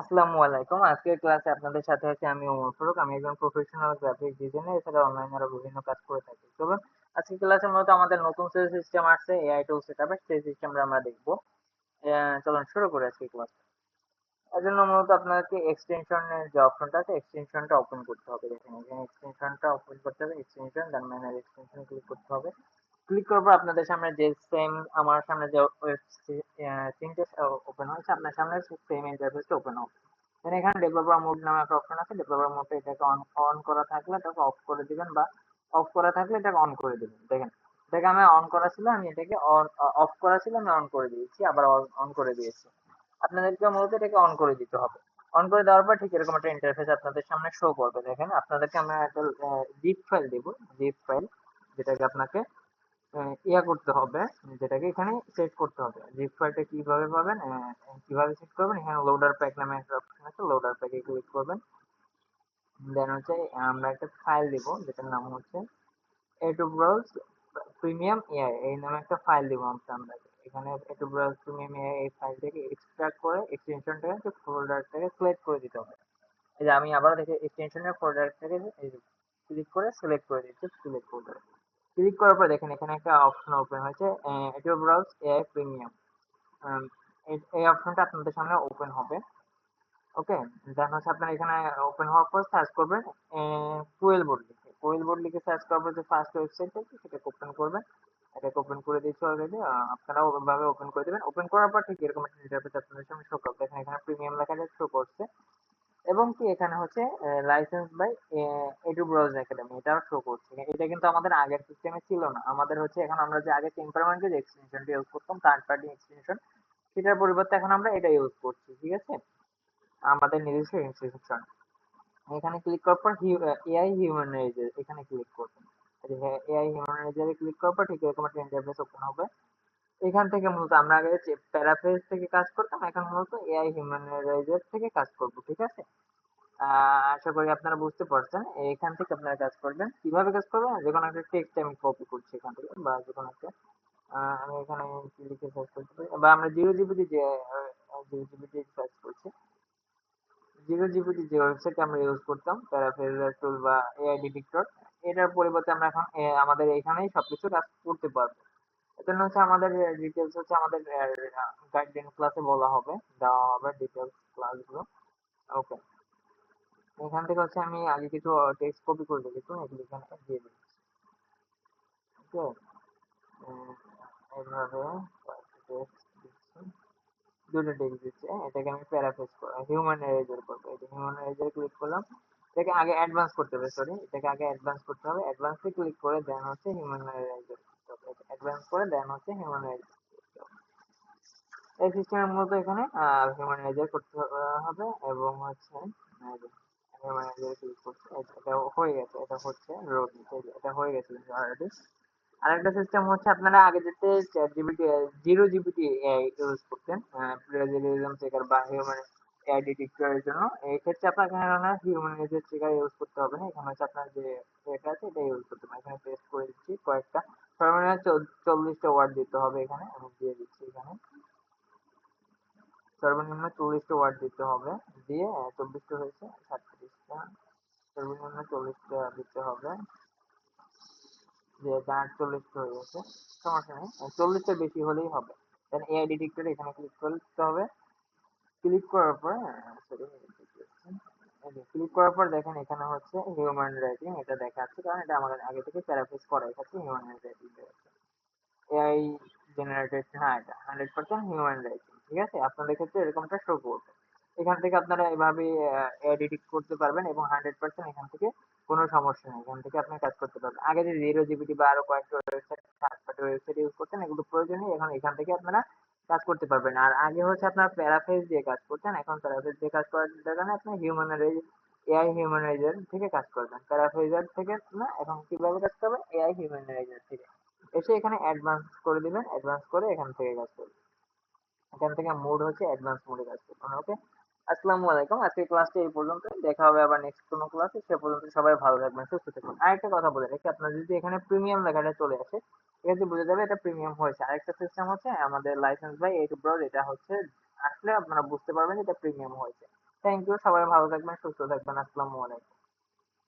আসসালামু আলাইকুম। আজকের ক্লাসে আপনাদের সাথে আছি আমি ওমর ফারুক। আমি একজন প্রফেশনাল গ্রাফিক ডিজাইনার, এছাড়া অনলাইনে আরো বিভিন্ন কাজ করে থাকি। চলুন আজকের ক্লাসে মূলত আমাদের নতুন যে সিস্টেম আসছে এআই টুল সেটআপের, সেই সিস্টেমটা আমরা দেখবো। চলুন শুরু করি আজকে ক্লাস। এর জন্য মূলত আপনাকে এক্সটেনশনের যে অপশনটা আছে, এক্সটেনশনটা ওপেন করতে হবে। দেখেন এখানে এক্সটেনশনটা ওপেন করতে হবে, এক্সটেনশন দেন ম্যানুয়াল এক্সটেনশন ক্লিক করতে হবে। ক্লিক করবো আপনাদের সামনে যে সেম আমার সামনে যে ওয়েব সিনটা ওপেন হয়েছে, আপনার সামনে সেম ইন্টারফেসটা ওপেন হবে। দেন এখানে ডেভেলপার মোড নামে একটা অপশন আছে। ডেভেলপার মোডটা এটাকে অন অন করা থাকলে এটাকে অফ করে দিবেন, বা অফ করা থাকলে এটাকে অন করে দিবেন। দেখেন এটাকে আমি অন করা ছিল, আমি এটাকে অফ করা ছিল, আমি অন করে দিয়েছি, আবার অন করে দিয়েছি। আপনাদেরকে মূলত এটাকে অন করে দিতে হবে। অন করে দেওয়ার পর ঠিক এরকম একটা ইন্টারফেস আপনাদের সামনে শো করবে। দেখেন আপনাদেরকে আমরা একটা জিপ ফাইল দিব, জিপ ফাইল, যেটাকে আপনাকে ইয়া করতে হবে, যেটাকে এখানে সেট করতে হবে। জিপ ফাইলটা কিভাবে পাবেন, কিভাবে সেট করবেন, এখানে লোডার প্যাক নামে একটা অপশন আছে, লোডার প্যাকে ক্লিক করবেন। দেন হচ্ছে আমরা একটা ফাইল দিব যেটার নাম হচ্ছে এটু ব্রাউজ প্রিমিয়াম এআই, এই নামে একটা ফাইল দিব আমরা। এখানে এটু ব্রাউজ প্রিমিয়াম এআই এই ফাইলটাকে এক্সট্রাক্ট করে এক্সটেনশনটাকে ফোল্ডারটাকে সিলেক্ট করে দিতে হবে। এই যে আমি আবার দেখে এক্সটেনশনের ফোল্ডারটাকে ক্লিক করে সিলেক্ট করে দিচ্ছি, সিলেক্ট ফোল্ডার। ক্লিক করার পর দেখেন এখানে একটা অপশন ওপেন হয়েছে, এটিও ব্রাউজ এআই প্রিমিয়াম। এই অপশনটা আপনাদের সামনে ওপেন হবে। ওকে, দেন হচ্ছে আপনার এখানে ওপেন হওয়ার পর সার্চ করবেন কোয়েল বোর্ড লিখে। কোয়েল বোর্ড লিখে সার্চ করার পর যে ফার্স্ট ওয়েবসাইট আছে সেটাকে ওপেন করবেন। এটাকে ওপেন করে দিয়েছি অলরেডি, আপনারাও ওভাবে ওপেন করে দেবেন। ওপেন করার পর ঠিক এরকম একটা ইন্টারফেস আপনাদের সামনে শো করবে। দেখেন এখানে প্রিমিয়াম লেখাটা শো করছে, এবং কি এখানে হচ্ছে licence by Edu Browse academy এটাও শো করছে। এটা কিন্তু আমাদের আগের সিস্টেমে ছিল না। আমাদের হচ্ছে এখন আমরা যে আগে টেম্পারমেন্টের যে এক্সটেনশনটা ইউজ করতাম, থার্ড পার্টি এক্সটেনশন, সেটার পরিবর্তে এখন আমরা এটা ইউজ করছি। ঠিক আছে, আমাদের নিজস্ব এক্সটেনশন। এখানে ক্লিক করার পর এআই হিউম্যানাইজার এখানে ক্লিক করবেন। এআই হিউম্যানাইজারে ক্লিক করার পর ঠিক এরকম একটা ইন্টারফেস ওপেন হবে। এখান থেকে মূলত আমরা আগে প্যারাফ্রেজ থেকে কাজ করতাম, এখন মূলত এআই হিউম্যানাইজার থেকে কাজ করব। ঠিক আছে, আশা করি আপনারা বুঝতে পারছেন। এখান থেকে আপনারা কাজ করবেন। কিভাবে কাজ করবেন, যে কোনো একটা টেক্সট আমি কপি করছি এখান থেকে, বা যে কোনো একটা আমি এখানে কি লিখে সার্চ করতে পারি, বা আমরা জিরো জিবিটি যে জিরো জিবিটি সার্চ করছি, জিরো জিবিটি যে ওয়েবসাইট আমরা ইউজ করতাম প্যারাফ্রেজার টুল বা এআই ডিটেক্টর, এটার পরিবর্তে আমরা এখন আমাদের এখানেই সবকিছু কাজ করতে পারবো। এজন্য হচ্ছে আমাদের ডিটেলস হচ্ছে আমাদের গাইডলাইন ক্লাসে বলা হবে, দেওয়া হবে ডিটেলস ক্লাসগুলো। ওকে, এখান থেকে হচ্ছে আমি আগে কিছু টেক্সট কপি করে রেখেছি, এগুলো এখানে দিয়ে দিচ্ছি। ওকে, এইভাবে টেক্সট দিচ্ছি, দুটো টেক্সট দিচ্ছে, এটাকে আমি প্যারাফ্রেজ করব, হিউম্যান এরেজার করবো। এটা হিউম্যান এরেজার ক্লিক করলাম। এটাকে আগে অ্যাডভান্স করতে হবে, সরি, এটাকে আগে অ্যাডভান্স করতে হবে। অ্যাডভান্সে ক্লিক করে দেন হচ্ছে হিউম্যান এরেজার করতে হবে, অ্যাডভান্স করে দেন হচ্ছে হিউম্যান এরেজার করতে হবে। এই সিস্টেমের মূলত এখানে হিউম্যান এরেজার করতে হবে, এবং হচ্ছে হিউম্যান এরেজার ক্লিক করছে, এটা হয়ে গেছে, এটা হচ্ছে রোড, এটা হয়ে গেছে অলরেডি। আরেকটা সিস্টেম হচ্ছে আপনারা আগে যেতে chat GPT zero GPT use করতেন প্লেজারিজম চেকার বা হিউম্যান এআই ডিটেক্টরের জন্য। এই ক্ষেত্রে আপনার এখানে হিউম্যান এজের চেকার ইউজ করতে হবে না। এখানে হচ্ছে আপনার যে এটা আছে এটা ইউজ করতে হবে। এখানে পেস্ট করে দিচ্ছি কয়েকটা, সর্বনিম্ন 40টা ওয়ার্ড দিতে হবে। এখানে আমি দিয়ে দিচ্ছি, এখানে সর্বনিম্ন 40টা ওয়ার্ড দিতে হবে। দিয়ে 24টা হয়েছে, 37টা, সর্বনিম্ন 40টা দিতে হবে। যে 48 হয়ে গেছে, সমস্যা নেই, 40টা বেশি হলেই হবে। দেন এআই ডিটেক্টর এখানে ক্লিক করতে হবে। ক্লিক করার পর সরি, ক্লিক করার পর দেখেন এখানে হচ্ছে হিউম্যান রাইটিং এটা দেখাচ্ছে, কারণ এটা আমাদের আগে থেকে প্যারাফ্রেজ করা আছে। হিউম্যান রাইটিং এআই জেনারেটেড না, এটা 100% হিউম্যান রাইটিং। ঠিক আছে, আপনাদের ক্ষেত্রে এরকমটা শো করবে। এখান থেকে আপনারা এভাবে এডিট করতে পারবেন, এবং 100% এখান থেকে কোনো সমস্যা নেই, এখান থেকে আপনি কাজ করতে পারবেন। আগে যে জিরো জিবিটি বা আরো কয়েকটা website, third party website use করতেন, এগুলো প্রয়োজন নেই, এখন এখান থেকে আপনারা কাজ করতে পারবেন। আর আগে হচ্ছে আপনার প্যারাফ্রেজ দিয়ে কাজ করতেন, এখন প্যারাফ্রেজ দিয়ে কাজ করার দরকার নেই, আপনি হিউম্যানাইজ এআই হিউম্যানাইজার থেকে কাজ করবেন, প্যারাফ্রেজার থেকে না। এখন কিভাবে কাজ করবেন, এআই হিউম্যানাইজার থেকে এসে এখানে অ্যাডভান্স করে দিবেন, অ্যাডভান্স করে এখান থেকে কাজ করবেন। এখান থেকে মোড হচ্ছে অ্যাডভান্স মোডে কাজ করবেন। ওকে, আসসালামু আলাইকুম। আজকের ক্লাসটা এই পর্যন্ত, দেখা হবে আবার নেক্সট কোনো ক্লাসে। সে পর্যন্ত সবাই ভালো থাকবেন, সুস্থ থাকবেন। আরেকটা কথা বলে রাখি, আপনার যদি এখানে প্রিমিয়াম লেখাটা চলে আসে, এক্ষেত্রে বুঝে যাবে এটা প্রিমিয়াম হয়েছে। আরেকটা সিস্টেম হচ্ছে আমাদের লাইসেন্স বাই এইট ব্রড, এটা হচ্ছে আসলে আপনারা বুঝতে পারবেন যে এটা প্রিমিয়াম হয়েছে। থ্যাংক ইউ, সবাই ভালো থাকবেন, সুস্থ থাকবেন। আসসালামু আলাইকুম।